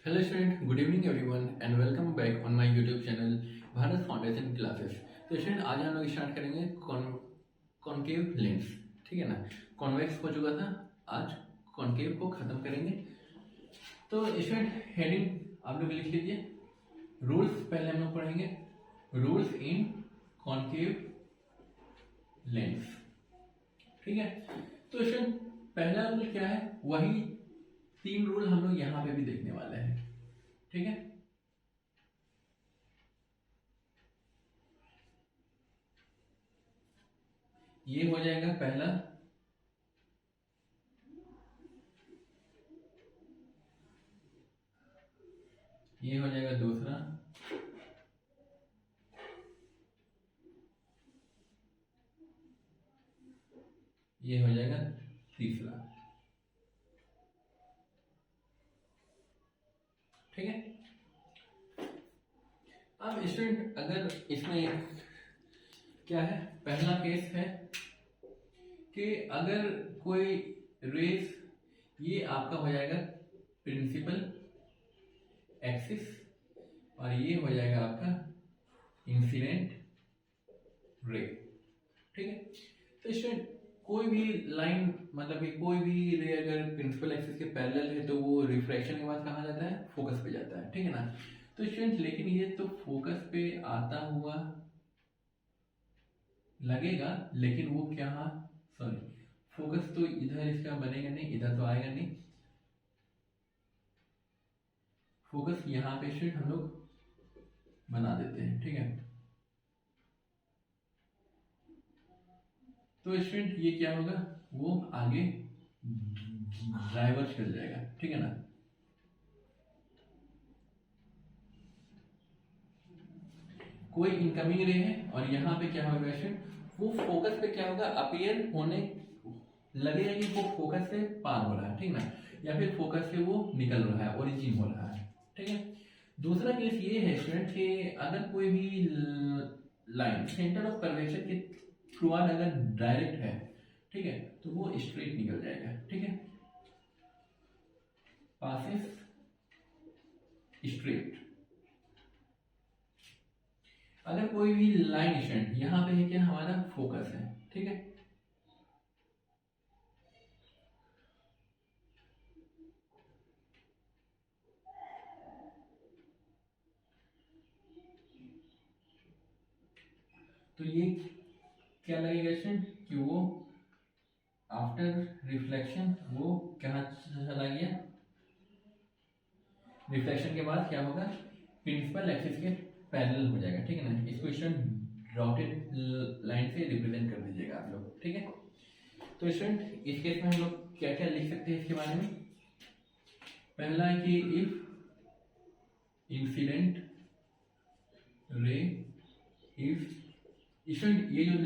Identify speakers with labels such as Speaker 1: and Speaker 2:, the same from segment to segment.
Speaker 1: Hello student, good evening everyone and welcome back on my YouTube channel Bharat foundation classes. तो student आज हम लोग start करेंगे concave lens. ठीक है ना, कॉन्वेक्स हो चुका था, आज कॉनकेव को खत्म करेंगे। तो स्टूडेंट हेडिंग आप लोग लिख लीजिए, रूल्स पहले हम लोग पढ़ेंगे, रूल्स इन कॉनकेव लेंस। ठीक है, तो स्टूडेंट पहला रूल क्या है, वही 3 रूल हम लोग यहाँ पे भी देखने वाले हैं। ठीक है, ये हो जाएगा पहला, ये हो जाएगा दूसरा, ये हो जाएगा तीसरा। ठीक है, अब स्टूडेंट अगर इसमें क्या है, पहला केस है कि अगर कोई रेस, ये आपका हो जाएगा प्रिंसिपल एक्सिस और ये हो जाएगा आपका इंसिडेंट रे। ठीक है, तो स्टूडेंट कोई भी लाइन, मतलब कि कोई भी रे अगर प्रिंसिपल एक्सिस के पैरेलल है तो वो रिफ्रैक्शन के बाद कहाँ जाता है, फोकस पे जाता है। ठीक है ना, तो स्टूडेंट लेकिन ये तो फोकस पे आता हुआ लगेगा, लेकिन वो क्या, सॉरी, फोकस तो इधर इसका बनेगा नहीं, इधर तो आएगा नहीं, फोकस यहाँ पे स्टूडेंट हम लोग बना देते हैं। ठीक है, तो स्टूडेंट ये क्या होगा, वो आगे डाइवर्ज कर जाएगा। ठीक है ना, कोई इनकमिंग रे है और यहाँ पे क्या होगा स्टूडेंट, वो फोकस पे क्या होगा, अपीयर होने लगेगा कि वो फोकस से पार हो रहा है। ठीक ना, या फिर फोकस से वो निकल रहा है, ओरिजिन हो रहा है। ठीक है, दूसरा केस ये है स्टूडेंट कि अगर कोई भी लाइन सेंटर ऑफ कर्वेचर के थ्रू आउट अगर डायरेक्ट है, ठीक है, तो वो स्ट्रेट निकल जाएगा। ठीक है, पासेस स्ट्रेट। अगर कोई भी लाइन स्टूडेंट यहाँ पे है क्या, हमारा फोकस है। ठीक है, तो ये क्या लगेगा स्टूडेंट कि वो आफ्टर रिफ्लेक्शन वो कहाँ चला गया, रिफ्लेक्शन के बाद क्या होगा, प्रिंसिपल एक्सिस के पैरेलल हो जाएगा। ठीक है ना, इसको स्टूडेंट डॉटेड लाइन से रिप्रेजेंट कर दीजिएगा आप लोग। ठीक है, तो स्टूडेंट इस केस में हम लोग क्या क्या लिख सकते हैं इसके बारे में, पहला है कि if incident ray if, student ये जो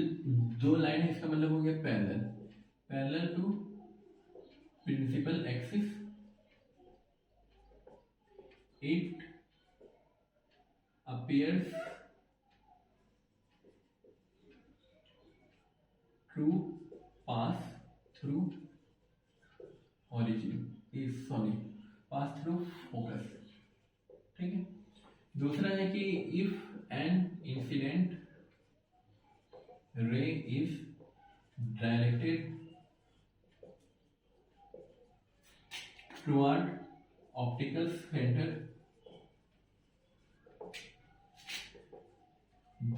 Speaker 1: 2 लाइन है इसका मतलब हो गया parallel, parallel to principal axis, it appears to pass through origin, is sorry, pass through focus। ठीक है, दूसरा है कि if an incident ray is directed toward optical center,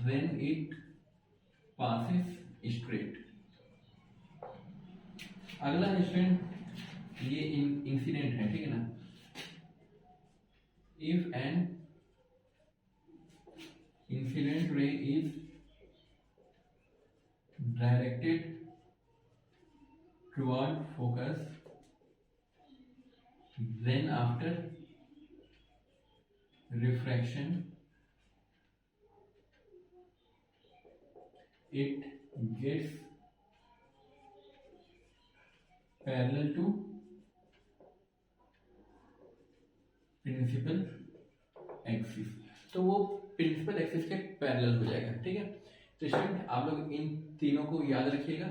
Speaker 1: then it passes straight। अगला स्टूडेंट ये इंसिडेंट है। ठीक है ना, if an incident ray is directed toward focus, then after refraction it gets parallel to principal axis, तो वो principal axis के parallel हो जाएगा। ठीक है, तो स्टूडेंट आप लोग इन तीनों को याद रखिएगा,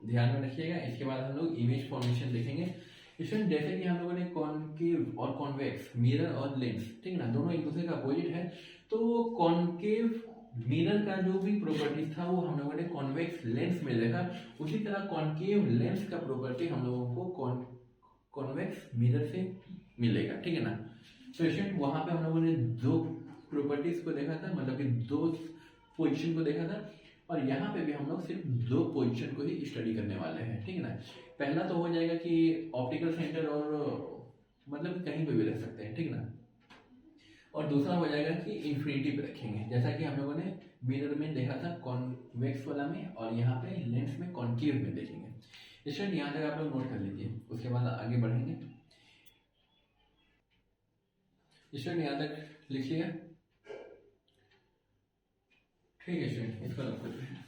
Speaker 1: ध्यान में रखिएगा। इसके बाद हम लोग इमेज फॉर्मेशन देखेंगे स्टूडेंट जैसे कि हम लोगों ने कॉनकेव और कॉन्वेक्स, मिरर और लेंस, ठीक है ना, दोनों एक दूसरे का अपोजिट है। तो कॉनकेव मिरर का जो भी प्रॉपर्टीज था वो हम लोगों ने कॉन्वेक्स लेंस में देखा, उसी तरह कॉनकेव लेंस का प्रॉपर्टी हम लोगों को कॉन्वेक्स मिरर से मिलेगा, ठीक है ना। तो स्टूडेंट वहां पे हम लोगों ने दो प्रॉपर्टीज को देखा था, मतलब कि दो पोजीशन को देखा था, और यहाँ पे भी हम लोग सिर्फ दो पोजीशन को ही स्टडी करने वाले हैं, ठीक है ना। पहला तो हो जाएगा कि ऑप्टिकल सेंटर, और मतलब कहीं पे भी रख सकते हैं, ठीक है ना। और दूसरा हो जाएगा कि इंफिनिटी पे रखेंगे, जैसा कि हम लोगों ने मिरर में देखा था कॉन्वेक्स वाला में, और यहाँ पे लेंस में कॉनकेव में देखेंगे। स्टूडेंट यहाँ तक आप लोग नोट कर लीजिए, उसके बाद आगे बढ़ेंगे। स्टूडेंट यहाँ तक लिख लिया, ठीक है स्टूडेंट, इसको रख करते हैं।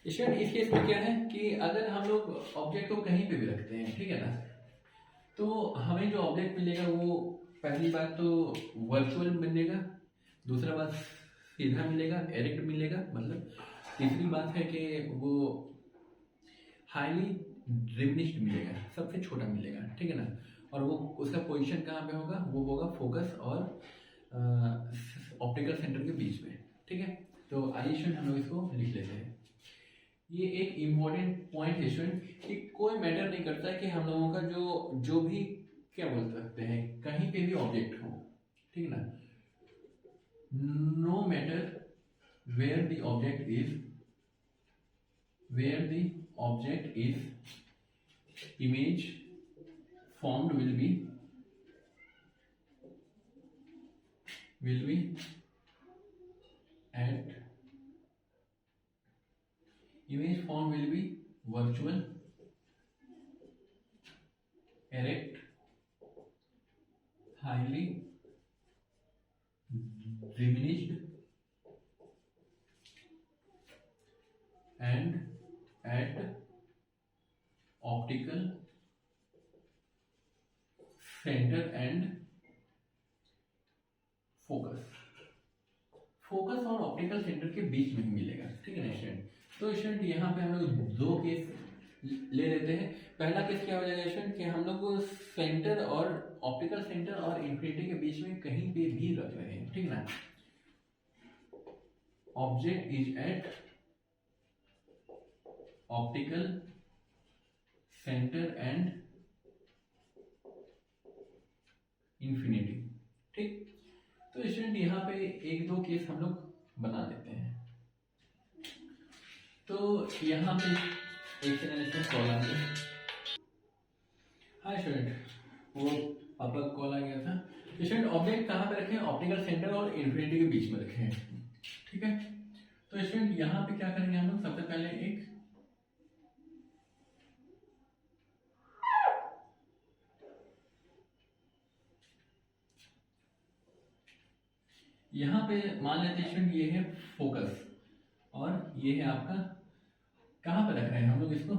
Speaker 1: स्टूडेंट इस केस में क्या है कि अगर हम लोग ऑब्जेक्ट को कहीं पे भी रखते हैं, ठीक है ना, तो हमें जो ऑब्जेक्ट मिलेगा वो पहली बात तो वर्चुअल मिलेगा, दूसरा बात सीधा मिलेगा, एरेक्ट मिलेगा, मतलब तीसरी बात है कि वो हाईली डिमिनिश्ड मिलेगा, सबसे छोटा मिलेगा, ठीक है ना। और वो उसका पोजीशन कहाँ पे होगा, वो होगा फोकस और ऑप्टिकल सेंटर के बीच में, ठीक है। तो आइए स्टूडेंट हम लोग इसको लिख लेते हैं। ये एक इम्पोर्टेंट पॉइंट है स्टूडेंट कि कोई मैटर नहीं करता कि हम लोगों का जो जो भी क्या बोल सकते हैं, कहीं पे भी ऑब्जेक्ट हो, ठीक है ना, no matter where the object is image formed will be at image form will be virtual, erect, highly diminished and at optical center and focus और ऑप्टिकल सेंटर के बीच में ही मिलेगा, ठीक है ना स्टूडेंट। तो स्टूडेंट यहाँ पे हम लोग दो केस ले लेते हैं। पहला केस क्या हो जाएगा स्टूडेंट कि हम लोग सेंटर और ऑप्टिकल सेंटर और इंफिनिटी के बीच में कहीं पे भी रख रहे हैं, ठीक है ना। Object is at optical centre and infinity, ठीक। तो स्टूडेंट यहाँ पे एक दो केस हम लोग बना लेते हैं। तो यहाँ पे एक सेकंड कॉल आ गया। हाँ स्टूडेंट, वो पापा का कॉल आ गया था। स्टूडेंट ऑब्जेक्ट कहाँ पे रखे हैं, ऑप्टिकल सेंटर और इंफिनिटी के बीच में रखे हैं, ठीक है। तो स्टूडेंट यहाँ पे क्या करेंगे हम लोग, सबसे पहले एक यहाँ पे मान लेते हैं ये है फोकस और ये है आपका, कहाँ पे रख रहे हैं हम लोग इसको,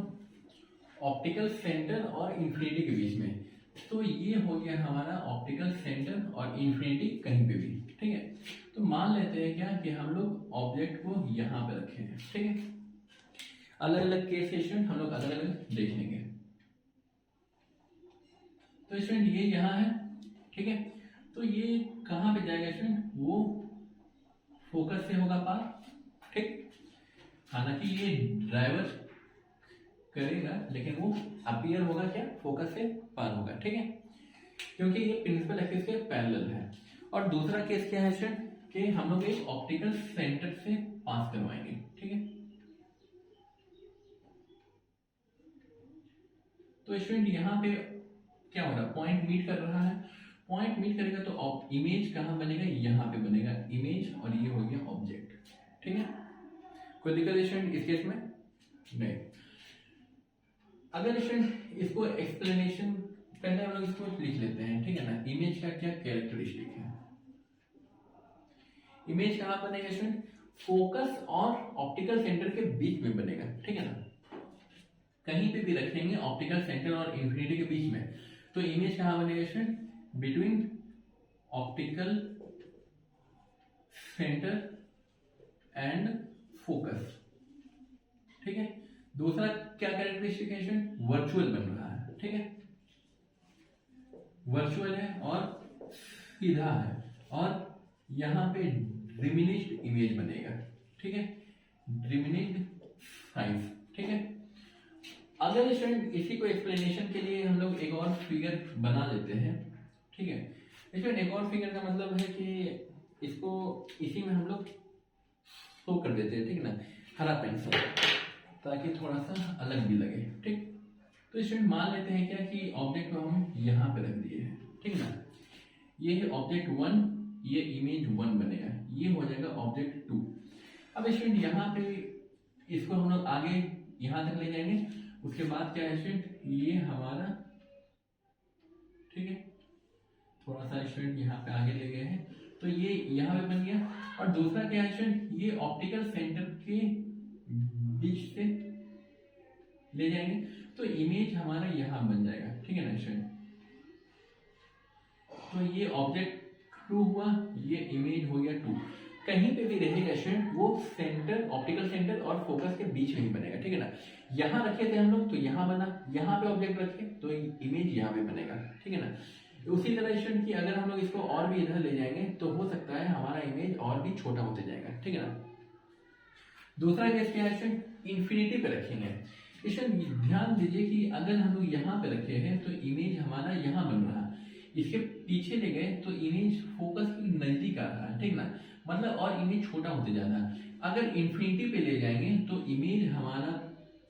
Speaker 1: ऑप्टिकल सेंटर और इंफिनिटी के बीच में। तो ये हो गया हमारा ऑप्टिकल सेंटर और इंफिनिटी कहीं पे भी, ठीक है। तो मान लेते हैं क्या कि हम लोग ऑब्जेक्ट को यहाँ पे रखे हैं, ठीक है। अलग अलग केस के स्टूडेंट हम लोग अलग अलग देख लेंगे। तो स्टूडेंट ये यहाँ है, ठीक है। तो ये कहाँ पे जाएगा स्टूडेंट, वो फोकस से होगा पार, ठीक। हालांकि ये ड्राइवर करेगा लेकिन वो अपीयर होगा क्या, फोकस से पार होगा, ठीक है, क्योंकि ये प्रिंसिपल एक्सिस के पैरेलल है। और दूसरा केस क्या है स्टूडेंट कि हम लोग एक ऑप्टिकल सेंटर से पास करवाएंगे, ठीक है। तो स्टूडेंट यहाँ पे क्या हो रहा है, पॉइंट मीट कर रहा है, पॉइंट मीट करेगा तो इमेज कहाँ बनेगा, यहाँ पे बनेगा इमेज, और ये हो गया ऑब्जेक्ट, ठीक है। कोई दिक्कत स्टूडेंट इस केस में नहीं। अगर स्टूडेंट इसको एक्सप्लेनेशन पहले हम लोग इसको लिख लेते हैं, ठीक है ना। इमेज का क्या कैरेक्टरिस्टिक है, इमेज कहाँ बनेगा स्टूडेंट, फोकस और ऑप्टिकल सेंटर के बीच में बनेगा, ठीक है ना। कहीं पे भी रखेंगे ऑप्टिकल सेंटर और इंफिनिटी के बीच में, तो इमेज कहाँ बनेगा student, between optical centre and focus. ठीक है, दूसरा क्या कैरेक्टरिस्टिकेशन, वर्चुअल बन रहा है। ठीक है, वर्चुअल है और सीधा है, और यहां पे डिमिनिश्ड इमेज बनेगा। ठीक है, डिमिनिश्ड साइज। ठीक है, अगर स्टूडेंट इसी को एक्सप्लेनेशन के लिए हम लोग एक और फिगर बना लेते हैं। ठीक है, इसमें एक और फिगर का मतलब है कि इसको इसी में हम लोग शो कर देते हैं। ठीक है ना, हरा पेंसिल, ताकि थोड़ा सा अलग भी लगे। ठीक, तो स्टूडेंट मान लेते हैं क्या कि ऑब्जेक्ट को हम यहाँ पे रख दिए हैं। ठीक ना, ये है ऑब्जेक्ट 1, ये इमेज 1 बनेगा, ये हो जाएगा ऑब्जेक्ट 2। अब स्टूडेंट यहाँ पे इसको हम लोग आगे यहाँ तक ले जाएंगे। उसके बाद क्या है स्टूडेंट, ये हमारा, ठीक है, थोड़ा सा स्टूडेंट यहाँ पे आगे ले गए हैं, तो ये यहाँ पे बन गया। और दूसरा क्या है स्टूडेंट, ये ऑप्टिकल सेंटर के बीच से ले जाएंगे, तो इमेज हमारा यहाँ बन जाएगा। ठीक है ना स्टूडेंट, तो ये ऑब्जेक्ट 2 हुआ, ये इमेज हो गया 2। कहीं पे भी रहेगा स्टूडेंट, वो सेंटर, ऑप्टिकल सेंटर और फोकस के बीच में ही बनेगा। ठीक है ना, यहाँ रखे थे हम लोग तो यहाँ बना, यहाँ पे ऑब्जेक्ट रखे तो इमेज यहाँ पे बनेगा। ठीक है ना, उसी तरह स्टूडेंट की अगर हम लोग इसको और भी इधर ले जाएंगे तो हो सकता है हमारा इमेज और भी छोटा होते जाएगा। ठीक है ना, दूसरा केस क्या है स्टूडेंट, इन्फिनिटी पे रखेंगे। स्टूडेंट ध्यान दीजिए कि अगर हम लोग यहाँ पे रखे हैं तो इमेज हमारा यहाँ बन रहा है, इसके पीछे ले गए तो इमेज फोकस के नजदीक आ रहा है। ठीक ना, मतलब और इमेज छोटा होते जा रहा है। अगर इन्फिनिटी पे ले जाएंगे तो इमेज हमारा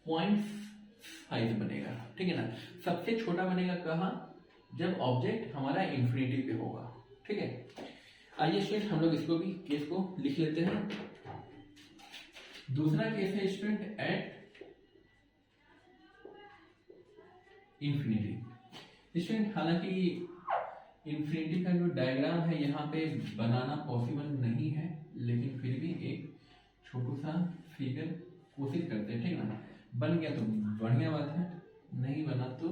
Speaker 1: 0.5 बनेगा। ठीक है ना, सबसे छोटा बनेगा कहाँ, जब ऑब्जेक्ट हमारा इन्फिनिटी पे होगा। ठीक है, आइए स्टूडेंट हम लोग इसको भी केस को लिख लेते हैं। दूसरा केस है स्टूडेंट एट इन्फिनिटी। स्टूडेंट हालांकि इन्फिनिटी का जो डायग्राम है यहाँ पे बनाना पॉसिबल नहीं है, लेकिन फिर भी एक छोटू सा फिगर कोशिश करते हैं। ठीक है ना, बन गया तो बढ़िया बात है, नहीं बना तो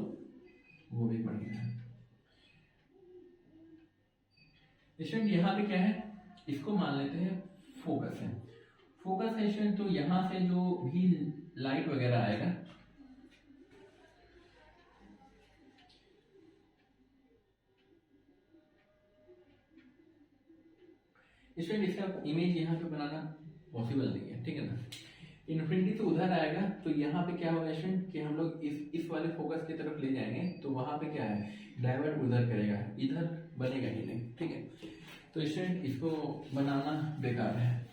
Speaker 1: वो भी बढ़िया है। स्टूडेंट यहाँ पे क्या है, इसको मान लेते हैं फोकस है। फोकस है स्टूडेंट, तो यहाँ से जो भी लाइट वगैरह आएगा, स्टूडेंट इसका इमेज यहाँ पे बनाना पॉसिबल नहीं है। ठीक है ना, इन्फिनिटी तो उधर आएगा, तो यहाँ पे क्या होगा स्टूडेंट कि हम लोग इस वाले फोकस की तरफ ले जाएंगे तो वहां पे क्या है, डाइवर्ट उधर करेगा, इधर बनेगा ही नहीं। ठीक है, तो स्टूडेंट इसको बनाना बेकार है,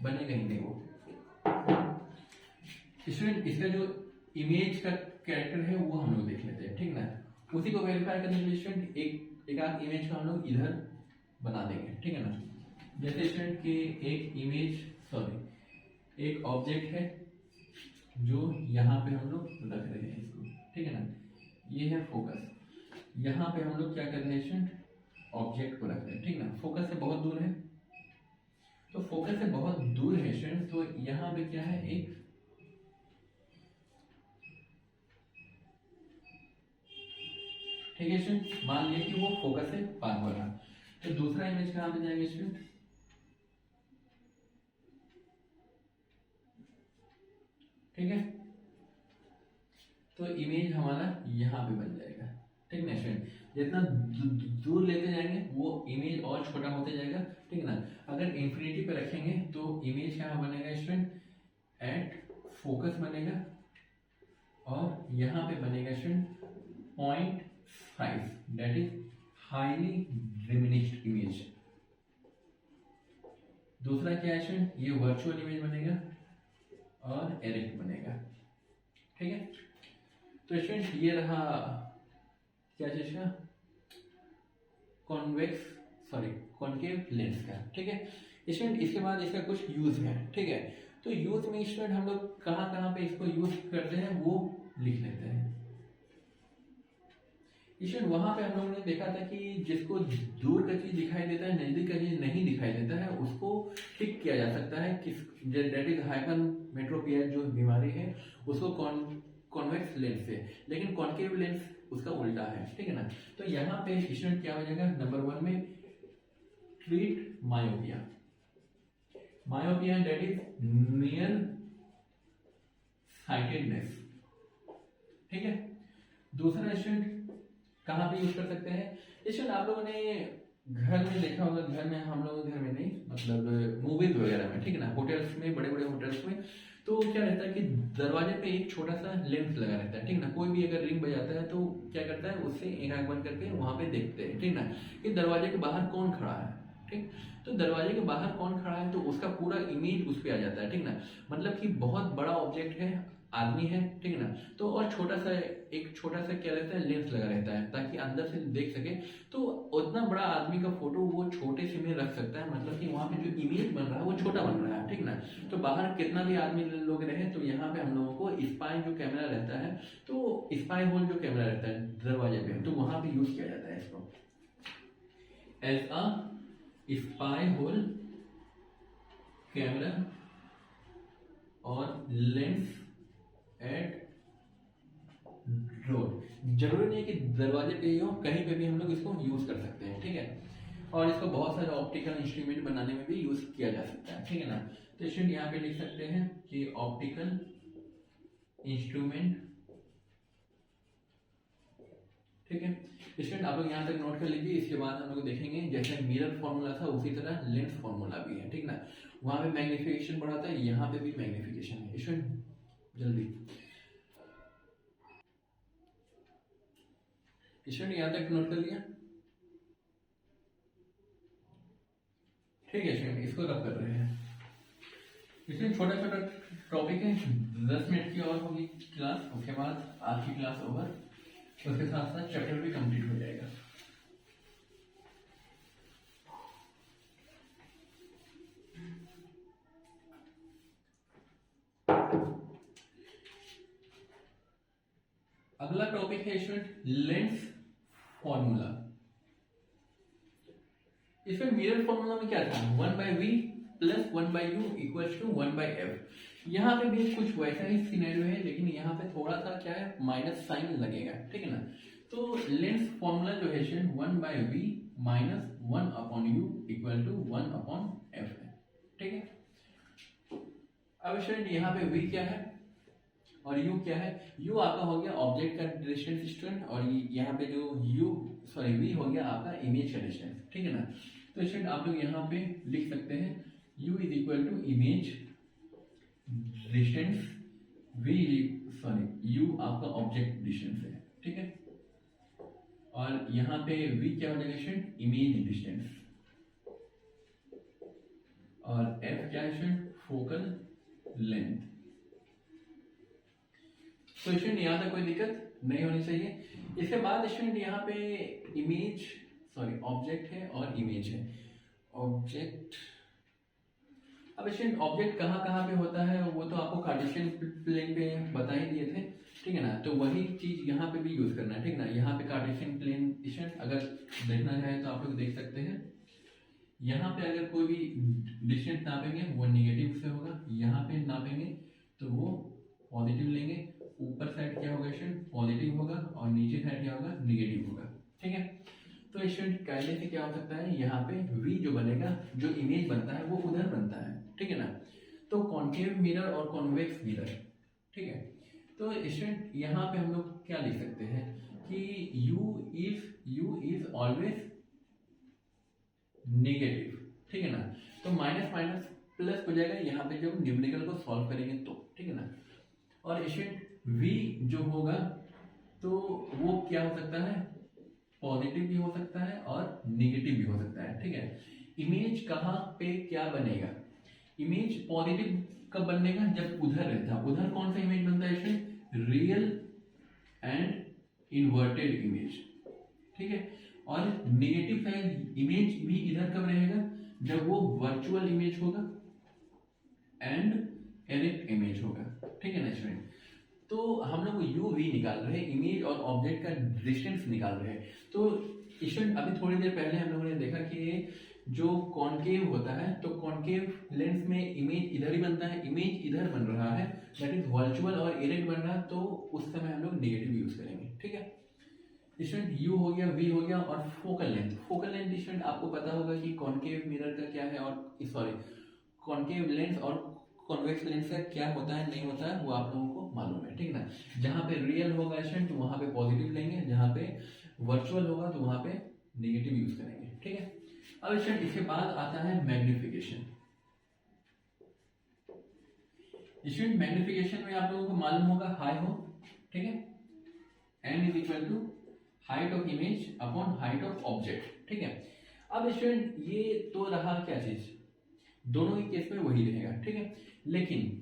Speaker 1: बनेगा ही नहीं वो। स्टूडेंट इसका जो इमेज का कैरेक्टर है वो हम लोग देख लेते हैं। ठीक ना, उसी को वेरीफाई करने के लिए स्टूडेंट एक आध इमेज को हम लोग इधर बना देंगे। ठीक है ना, जैसे स्टूडेंट की एक इमेज, सॉरी एक ऑब्जेक्ट है जो यहाँ पे हम लोग रख रहे हैं इसको। ठीक है ना, ये है फोकस, यहाँ पे हम लोग क्या कर रहे हैं स्टूडेंट, ऑब्जेक्ट को रख रहे हैं। ठीक ना, फोकस से बहुत दूर है, तो फोकस से बहुत दूर है स्टूडेंट, तो यहाँ पे क्या है, एक ठीक है स्टूडेंट, मान लिया कि वो फोकस से पार हो रहा। तो दूसरा इमेज कहाँ पे जाएगा स्टूडेंट, ठीक है, तो इमेज हमारा यहाँ पे बन जाएगा। ठीक ना स्टूडेंट, जितना दूर लेते जाएंगे वो इमेज और छोटा होते जाएगा। ठीक ना, अगर इन्फिनिटी पे रखेंगे तो इमेज कहाँ बनेगा स्टूडेंट, एट फोकस बनेगा, और यहाँ पे बनेगा student 0.5, that is highly diminished image. दूसरा क्या है स्टूडेंट, ये वर्चुअल इमेज बनेगा और एरेक्ट बनेगा। ठीक है, तो स्टूडेंट ये रहा क्या चीज का, कॉन्वेक्स सॉरी कॉन्केव लेंस का। ठीक है स्टूडेंट, इसके बाद इसका कुछ यूज है। ठीक है, तो यूज में स्टूडेंट हम लोग कहाँ कहाँ पे इसको यूज करते हैं वो लिख लेते हैं। स्टूडेंट वहां पे हम लोगों ने देखा था कि जिसको दूर का चीज दिखाई देता है, नजदीक का चीज नहीं दिखाई देता है, उसको ठीक किया जा सकता है। किस दैट इज हाइपरमेट्रोपिया जो बीमारी है, उसको कॉन्वेक्स लेंस से, लेकिन कॉन्केव लेंस उसका उल्टा है, ठीक है ना। तो यहाँ पे स्टूडेंट क्या हो जाएगा, नंबर 1 में treat myopia, myopia that is near sightedness, ठीक है। दूसरा स्टूडेंट कहाँ पे यूज कर सकते हैं, स्टूडेंट आप लोगों ने घर में देखा होगा, घर में, हम लोग घर में नहीं, मतलब मूवीज वगैरह में, ठीक है ना, होटल्स में, बड़े बड़े होटल्स में, तो क्या रहता है कि दरवाजे पे एक छोटा सा लेंस लगा रहता है, ठीक है ना। कोई भी अगर रिंग बजाता है तो क्या करता है, उससे एक आंख बंद करके वहां पे देखते हैं, ठीक है ना, कि दरवाजे के बाहर कौन खड़ा है, ठीक। तो दरवाजे के बाहर कौन खड़ा है तो उसका पूरा इमेज उस पर आ जाता है, ठीक ना। मतलब कि बहुत बड़ा ऑब्जेक्ट है, आदमी है, ठीक है ना, तो और छोटा सा, एक छोटा सा क्या रहता है, लेंस लगा रहता है ताकि अंदर से देख सके, तो उतना बड़ा आदमी का फोटो वो छोटे से में रख सकता है, मतलब कि वहां पे जो इमेज बन रहा है वो छोटा बन रहा है, ठीक ना। तो बाहर कितना भी आदमी लोग रहे तो यहाँ पे हम लोगों को स्पाई जो कैमरा रहता है, तो स्पाई होल जो कैमरा रहता है दरवाजे पे, तो वहां पे यूज किया जाता है इसको as a spy hole camera और लेंस एट रोड। जरूरी नहीं कि दरवाजे पे ही हो, कहीं पे भी हम लोग इसको यूज कर सकते हैं, ठीक है। और इसको बहुत सारे ऑप्टिकल इंस्ट्रूमेंट बनाने में भी यूज किया जा सकता है, ठीक है ना। तो स्टूडेंट यहाँ पे लिख सकते हैं कि ऑप्टिकल इंस्ट्रूमेंट, ठीक है। स्टूडेंट आप लोग यहाँ तक नोट कर लीजिए, इसके बाद हम लोग देखेंगे जैसे मिरर फॉर्मूला था उसी तरह लेंस फॉर्मूला भी है, ठीक ना। वहां पे मैग्निफिकेशन बढ़ाता है, यहाँ पे भी मैग्निफिकेशन है। स्टूडेंट जल्दी, स्टूडेंट यहाँ तक नोट कर लिया, ठीक है स्टूडेंट, इसको रब कर रहे हैं। इसमें छोटा छोटा टॉपिक है, 10 मिनट की और होगी क्लास, उसके बाद आपकी क्लास ओवर, उसके साथ साथ चैप्टर भी कंप्लीट हो जाएगा। अगला टॉपिक है स्टूडेंट लेंस फॉर्मूला। इसमें मिरर फॉर्मूला में क्या था, 1/v plus 1/u equals to 1/f। यहाँ पे भी कुछ वैसा ही सिनेरियो है, लेकिन यहाँ पे थोड़ा सा क्या है, माइनस साइन लगेगा, ठीक है ना। तो लेंस फॉर्मूला जो है student 1/v minus 1/u equal to 1/f है, ठीक है। अब स्टूडेंट यहाँ पे v क्या है और u क्या है, u आपका हो गया ऑब्जेक्ट का डिस्टेंस स्टूडेंट, और यहाँ पे जो v हो गया आपका इमेज का डिस्टेंस, ठीक है ना। तो स्टूडेंट आप लोग यहाँ पे लिख सकते हैं u is equal to image distance, u आपका ऑब्जेक्ट डिस्टेंस है, ठीक है। और यहाँ पे v क्या हो जाएगा स्टूडेंट, इमेज डिस्टेंस, और f क्या है स्टूडेंट, फोकल लेंथ। तो स्टूडेंट यहाँ तक कोई दिक्कत नहीं होनी चाहिए। इसके बाद स्टूडेंट यहाँ पे इमेज, ऑब्जेक्ट है और इमेज है। ऑब्जेक्ट, अब स्टूडेंट ऑब्जेक्ट कहाँ कहाँ पे होता है वो तो आपको कार्टेशियन प्लेन पे बता ही दिए थे, ठीक है ना। तो वही चीज यहाँ पे भी यूज करना है, ठीक है ना। यहाँ पे कार्टेशियन प्लेन स्टूडेंट अगर देखना है तो आप लोग देख सकते हैं, यहाँ पे अगर कोई भी डिस्टेंस नापेंगे वो निगेटिव से होगा, यहाँ पे नापेंगे तो वो पॉजिटिव लेंगे, ऊपर साइड क्या होगा स्टूडेंट, पॉजिटिव होगा, और नीचे साइड क्या होगा, निगेटिव होगा, ठीक है। तो स्टूडेंट कायदे से क्या हो सकता है, यहाँ पे v जो बनेगा, जो इमेज बनता है वो उधर बनता है, ठीक है ना। तो कॉन्केव मिरर और कॉन्वेक्स मिरर, ठीक है। तो स्टूडेंट यहाँ पे हम लोग क्या लिख सकते हैं कि u इज ऑलवेज नेगेटिव, ठीक है ना। तो माइनस माइनस प्लस हो जाएगा यहाँ पे जब न्यूमेरिकल को सॉल्व करेंगे तो, ठीक है ना। और स्टूडेंट v जो होगा तो वो क्या हो सकता है, पॉजिटिव भी हो सकता है और नेगेटिव भी हो सकता है, ठीक है। इमेज कहाँ पे क्या बनेगा, इमेज पॉजिटिव कब बनेगा, जब उधर रहता है। उधर कौन सा इमेज बनता है student, real and inverted image, ठीक है। और नेगेटिव साइड इमेज भी इधर कब रहेगा, जब वो वर्चुअल इमेज होगा एंड इरेक्ट इमेज होगा, ठीक है ना स्टूडेंट। तो हम लोग यू वी निकाल रहे हैं, इमेज और ऑब्जेक्ट का डिस्टेंस निकाल रहे हैं। तो स्टूडेंट अभी थोड़ी देर पहले हम लोगों ने देखा कि जो कॉनकेव होता है, तो कॉनकेव लेंस में इमेज इधर ही बनता है, इमेज इधर बन रहा है, दैट इज वर्चुअल और इरेक्ट बन रहा है, तो उस समय हम लोग नेगेटिव यूज करेंगे। ठीक है स्टूडेंट, यू हो गया, वी हो गया, और focal length. Focal length student आपको पता होगा कि कॉनकेव मिरर का क्या है, और सॉरी कॉनकेव लेंस और कॉन्वेक्स लेंस का क्या होता है नहीं होता है वो आप लोगों को मालूम है। ठीक है ना, जहाँ पे रियल होगा स्टूडेंट तो वहाँ पे पॉजिटिव लेंगे, जहाँ पे वर्चुअल होगा तो वहाँ पे नेगेटिव यूज करेंगे। ठीक है, अब स्टूडेंट इसके बाद आता है मैग्निफिकेशन। स्टूडेंट मैग्निफिकेशन में आप लोगों को मालूम होगा हाई हो, ठीक है, n is equal to height of image upon height of object. ठीक है, अब स्टूडेंट ये तो रहा क्या चीज, दोनों ही केस में वही रहेगा। ठीक है, लेकिन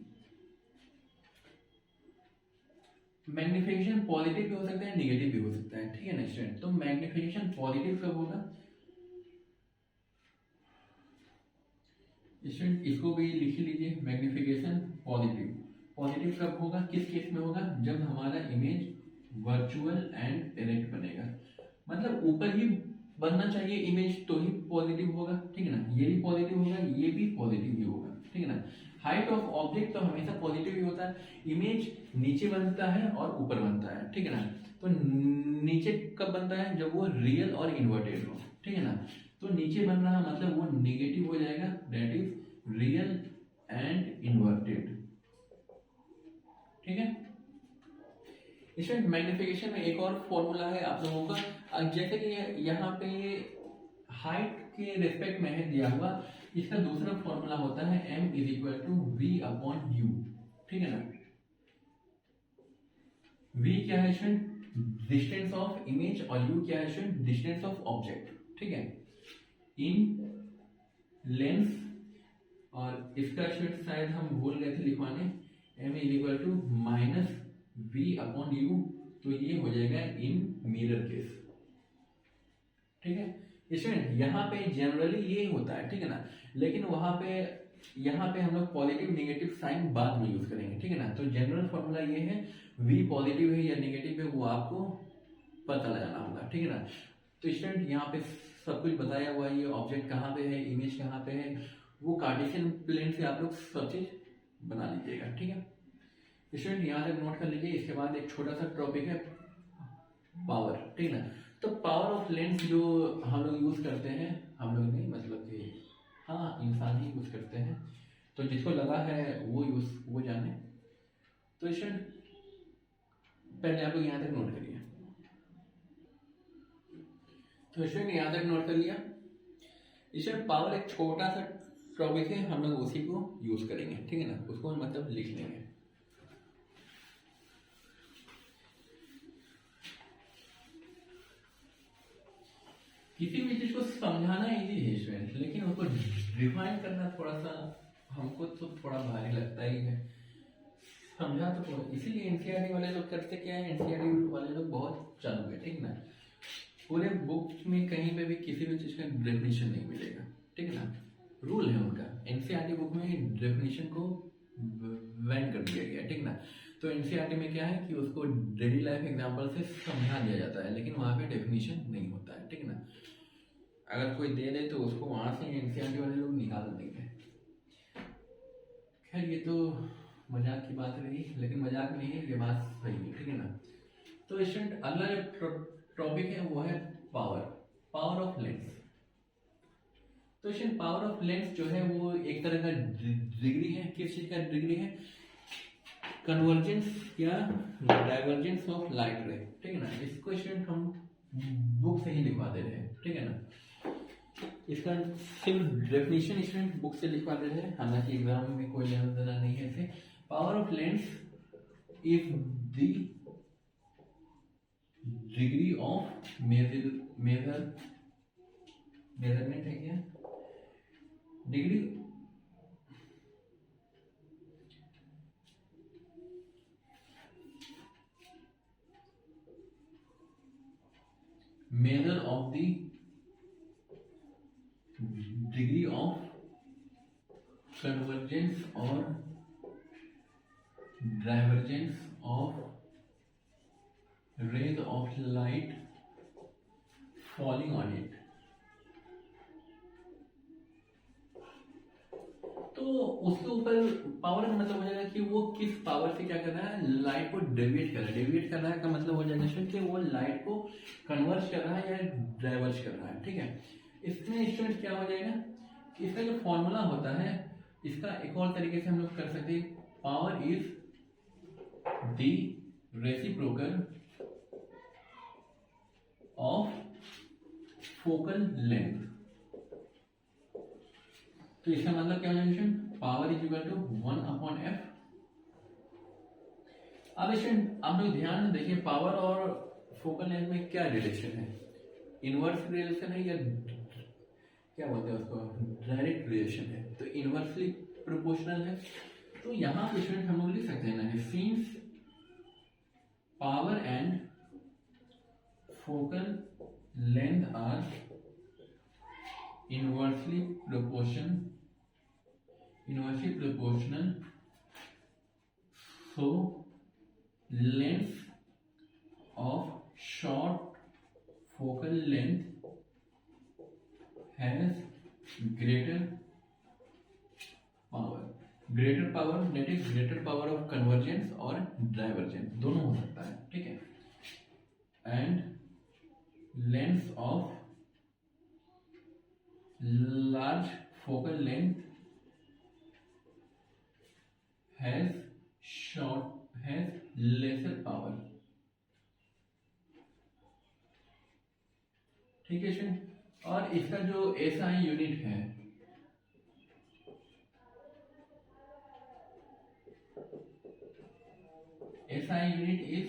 Speaker 1: मैग्निफिकेशन पॉजिटिव भी हो सकता है, नेगेटिव भी हो सकता है। ठीक है ना स्टूडेंट, तो मैग्निफिकेशन पॉजिटिव कब होगा स्टूडेंट, इसको भी लिख लीजिए, मैग्निफिकेशन पॉजिटिव। पॉजिटिव कब होगा, किस केस में होगा, जब हमारा इमेज वर्चुअल एंड इरेक्ट बनेगा, मतलब ऊपर ही बनना चाहिए इमेज तो ही पॉजिटिव होगा। ठीक है ना, ये भी पॉजिटिव होगा, ये भी पॉजिटिव ही होगा। ठीक है ना, हाइट ऑफ ऑब्जेक्ट तो हमेशा पॉजिटिव ही होता है, इमेज नीचे बनता है और ऊपर बनता है। ठीक है ना, तो नीचे कब बनता है, जब वो रियल और इन्वर्टेड हो। ठीक है ना, तो नीचे बन रहा मतलब वो नेगेटिव हो जाएगा, that is real and inverted. ठीक है, इसमें मैग्निफिकेशन में एक और फॉर्मूला है आप लोगों का, जैसे कि यहाँ पे हाइट के रिस्पेक्ट में है दिया हुआ, इसका दूसरा फॉर्मूला होता है m is equal to V upon U. ठीक है ना, v क्या है स्टूडेंट, डिस्टेंस ऑफ इमेज, और u क्या है स्टूडेंट, डिस्टेंस ऑफ ऑब्जेक्ट। ठीक है, इन लेंस, और इसका स्टूडेंट शायद हम भूल गए थे लिखवाने, m is equal to minus V upon U, तो ये हो जाएगा इन मिरर केस। ठीक है स्टूडेंट, यहाँ पे जनरली ये होता है। ठीक है ना, लेकिन वहां पे यहाँ पे हम लोग पॉजिटिव नेगेटिव साइन बाद में यूज करेंगे। ठीक है ना, तो जनरल फॉर्मूला ये है, v पॉजिटिव है या नेगेटिव है वो आपको पता लगाना होगा। ठीक है ना, तो स्टूडेंट यहाँ पे सब कुछ बताया हुआ है, ये ऑब्जेक्ट कहाँ पे है, इमेज कहाँ पे है, वो कार्टेशियन प्लेन से आप लोग सब चीज बना लीजिएगा। ठीक है स्टूडेंट, यहाँ तक नोट कर लीजिए। इसके बाद एक छोटा सा टॉपिक है पावर। ठीक है ना, तो पावर ऑफ लेंस जो हम लोग यूज करते हैं, हम लोग नहीं मतलब कि हाँ इंसान ही यूज करते हैं, तो जिसको लगा है वो जाने। तो स्टूडेंट पहले आप लोग यहाँ तक नोट करिए। तो स्टूडेंट यहाँ तक नोट कर लिया। स्टूडेंट पावर एक छोटा सा टॉपिक है, हम लोग उसी को यूज करेंगे। ठीक है ना, उसको मतलब लिख लेंगे। किसी भी चीज को समझाना इजी है स्टूडेंट, लेकिन उसको डिफाइन करना थोड़ा सा हमको तो थोड़ा भारी लगता ही है। समझा तो इसीलिए एनसीईआरटी वाले लोग करते क्या है, एनसीईआरटी वाले लोग बहुत चालू है। ठीक ना, पूरे बुक में कहीं पे भी किसी भी चीज का डेफिनेशन नहीं मिलेगा। ठीक है ना, रूल है उनका, एनसीईआरटी बुक में डेफिनेशन को बैन कर दिया गया। ठीक ना, तो एनसीईआरटी में क्या है कि उसको डेली लाइफ एग्जांपल से समझा दिया जाता है, लेकिन वहां पे डेफिनेशन नहीं होता है। ठीक ना, अगर कोई दे दे तो उसको वहां से एनसीईआरटी वाले लोग निकाल देंगे। खैर ये तो मजाक की बात रही, लेकिन मजाक नहीं है, ये बात सही है। ठीक है ना, तो स्टूडेंट अगला जो टॉपिक है वो है पावर, पावर ऑफ लेंस। तो स्टूडेंट पावर ऑफ लेंस जो है वो एक तरह का डिग्री है, किस चीज का डिग्री है, कन्वर्जेंस या डाइवर्जेंस ऑफ लाइट रे। ठीक है ना, इसको स्टूडेंट हम बुक से ही लिखवा दे रहे हैं। ठीक है ना, इसका सिर्फ डेफिनेशन स्टूडेंट बुक से लिखवा दे रहे हैं, हालांकि एग्जाम में कोई लेना देना नहीं है इसे। Power of lens is the degree of measurement है क्या, degree measure of the degree of convergence और divergence of rays of light falling on it। तो उसके ऊपर पावर का मतलब हो जाएगा कि वो किस पावर से क्या कर रहा है, लाइट को डेविएट कर रहा है। डेविएट कर रहा है का मतलब हो जाएगा स्टूडेंट कि वो लाइट को कन्वर्ट कर रहा है या डाइवर्ट कर रहा है, ठीक है। इसमें स्टूडेंट क्या हो जाएगा, इसका जो फॉर्मूला होता है, इसका एक और तरीके से हम लोग कर सकते हैं, power is the reciprocal of focal length. तो इसका मतलब क्या हो जाएगा, power is equal to 1/f। अब स्टूडेंट आप लोग ध्यान से देखिए, पावर और फोकल लेंथ में क्या रिलेशन है, इनवर्स रिलेशन है या क्या बोलते हैं उसको, डायरेक्ट रिलेशन है। तो इनवर्सली प्रोपोर्शनल है। तो यहां पे स्टूडेंट हम लोग लिख सकते हैं ना, since power and focal length are inversely proportional, so length of short focal length has greater power that is greater power of convergence और divergence, दोनों हो सकता है, ठीक है। and length of large focal length has lesser power, ठीक है student. और इसका जो एसआई यूनिट है, एसआई यूनिट इज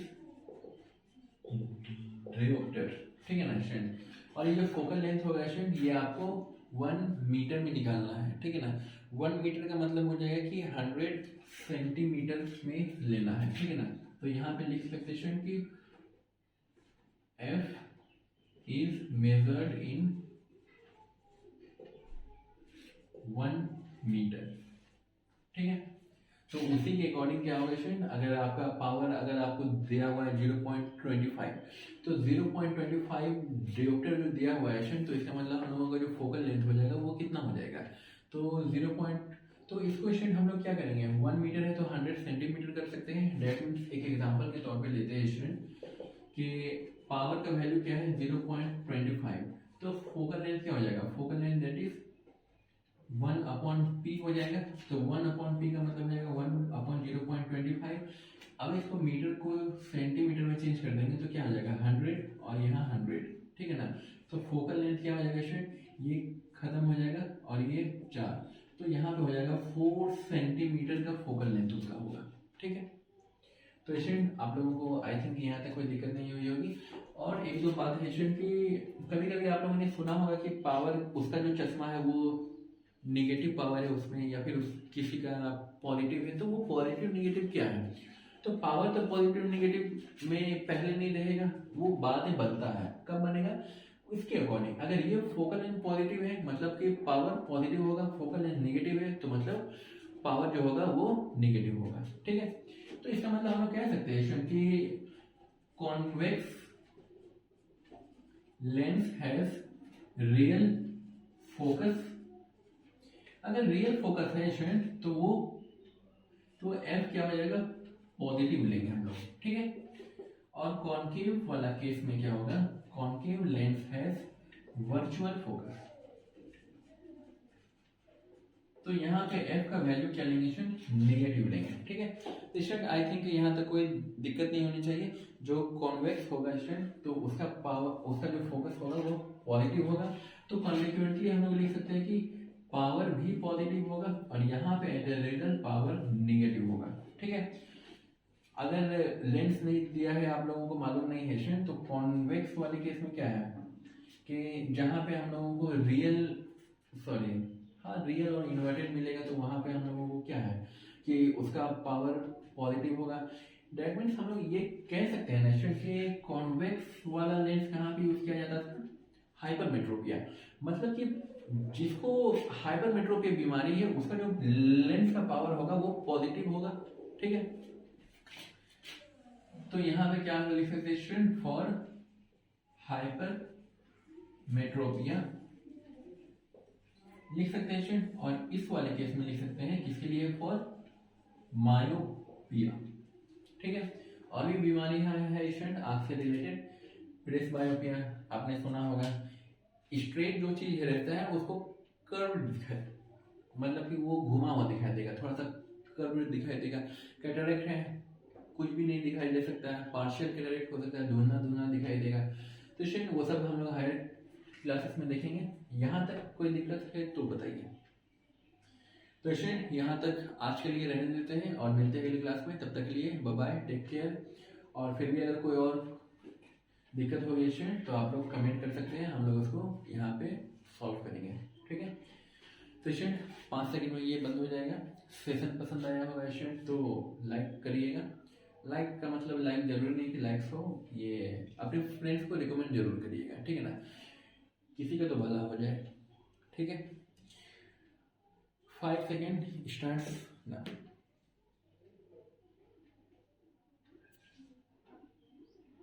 Speaker 1: डियोप्टर, ठीक है ना स्टूडेंट। और ये जो फोकल लेंथ होगा स्टूडेंट, ये आपको 1 मीटर में निकालना है, ठीक है ना। 1 मीटर का मतलब हो जाएगा कि 100 सेंटीमीटर में लेना है, ठीक है ना। तो यहाँ पे लिख सकते हैं कि F is measured in 1 metre, ठीक है। तो उसी के अकॉर्डिंग क्या होगा स्टूडेंट, अगर आपका पावर अगर आपको दिया हुआ है 0.25, तो 0.25 डियोप्टर जो दिया हुआ है स्टूडेंट, तो इसका मतलब हम लोगों का जो फोकल लेंथ हो जाएगा वो कितना हो जाएगा, तो 0. तो इसको स्टूडेंट हम लोग क्या करेंगे, 1 मीटर है तो 100 सेंटीमीटर कर सकते हैं। डेट मीन्स एक एग्जाम्पल के तौर पे लेते हैं स्टूडेंट कि पावर का वैल्यू क्या है 0.25, तो फोकल लेंथ क्या हो जाएगा, focal length that is 1/p हो जाएगा। तो 1/p का मतलब हो जाएगा 1/0.25। अब इसको मीटर को सेंटीमीटर में चेंज कर देंगे तो क्या हो जाएगा 100 और यहाँ 100, ठीक है ना। तो फोकल लेंथ क्या हो जाएगा स्टूडेंट, ये खत्म हो जाएगा और ये 4, तो यहाँ पे हो जाएगा 4 सेंटीमीटर का फोकल लेंथ उसका होगा, ठीक है। तो स्टूडेंट आप लोगों को आई थिंक यहाँ तक कोई दिक्कत नहीं हुई होगी। और एक दो बात है स्टूडेंट की, कभी कभी आप लोगों ने सुना होगा कि पावर, उसका जो चश्मा है वो निगेटिव पावर है उसमें, या फिर किसी का पॉजिटिव है, तो वो पॉजिटिव निगेटिव क्या है। तो पावर तो पॉजिटिव निगेटिव में पहले नहीं रहेगा, वो बाद में बनता है। कब बनेगा, इसके अकॉर्डिंग। अगर ये फोकल लेंथ पॉजिटिव है मतलब कि पावर पॉजिटिव होगा, फोकल लेंथ निगेटिव है तो मतलब पावर जो होगा वो निगेटिव होगा, ठीक है। तो इसका मतलब हम लोग कह सकते हैं कि convex lens has real focus. अगर रियल फोकस है स्टूडेंट तो वो, तो एफ क्या हो जाएगा, पॉजिटिव लेंगे हम लोग, ठीक है। और कॉन्केव वाला केस में क्या होगा, concave lens has virtual focus. तो यहाँ पे एफ का वैल्यू क्या लेंगे स्टूडेंट, नेगेटिव लेंगे, ठीक है। तो स्टूडेंट आई थिंक यहाँ तक कोई दिक्कत नहीं होनी चाहिए। जो कॉन्वेक्स होगा स्टूडेंट, तो उसका पावर, उसका जो फोकस होगा वो पॉजिटिव होगा। तो कॉन्सिक्वेंटली हम लोग लिख सकते हैं कि पावर भी पॉजिटिव होगा और यहाँ पे as a result power negative होगा, ठीक है। अगर लेंस नहीं दिया है, आप लोगों को मालूम नहीं है स्टूडेंट, तो कॉन्वेक्स वाले केस में क्या है कि जहाँ पे हम लोगों को रियल और इन्वर्टेड मिलेगा, तो वहाँ पे हम लोगों को क्या है कि उसका पावर पॉजिटिव होगा। दैट मीन्स हम लोग ये कह सकते हैं ना कि कॉन्वेक्स वाला लेंस कहाँ पे यूज किया जाता था, हाइपरमेट्रोपिया। मतलब कि जिसको हाइपरमेट्रोपिया बीमारी है उसका जो लेंस का पावर होगा वो पॉजिटिव होगा, ठीक है। तो यहाँ पे क्या लिख सकते हैं स्टूडेंट, फॉर हाइपरमेट्रोपिया लिख सकते हैं स्टूडेंट। और इस वाले केस में लिख सकते हैं किसके लिए, फॉर मायोपिया। ठीक है, और भी बीमारी है स्टूडेंट आँख से रिलेटेड, प्रेसबायोपिया आपने सुना होगा। स्ट्रेट जो चीज रहता है उसको कर्व दिखाई, मतलब कि वो घुमा हुआ दिखाई देगा, थोड़ा सा कर्व दिखाई देगा। कैटरेक्ट है, कुछ भी नहीं दिखाई दे सकता है, पार्शियल कैटरेक्ट हो सकता है, धुंधला धुंधला दिखाई देगा। तो स्टूडेंट वो सब हम लोग हायर क्लासेस में देखेंगे। यहाँ तक कोई दिक्कत है तो बताइए। तो स्टूडेंट यहाँ तक आज के लिए रहने देते हैं और मिलते हैं अगली क्लास में। तब तक के लिए बाय बाय, टेक केयर। और फिर भी अगर कोई और दिक्कत होगी स्टूडेंट तो आप लोग कमेंट कर सकते हैं, हम लोग उसको यहाँ पे सॉल्व करेंगे। ठीक है, तो स्टूडेंट 5 सेकंड में ये बंद हो जाएगा। सेशन पसंद आया होगा स्टूडेंट तो लाइक करिएगा। लाइक का मतलब लाइक जरूरी नहीं कि लाइक्स हो, ये अपने फ्रेंड्स को रिकमेंड जरूर करिएगा। ठीक है ना, किसी का तो भला हो जाए। ठीक है, 5 सेकंड स्टार्ट ना।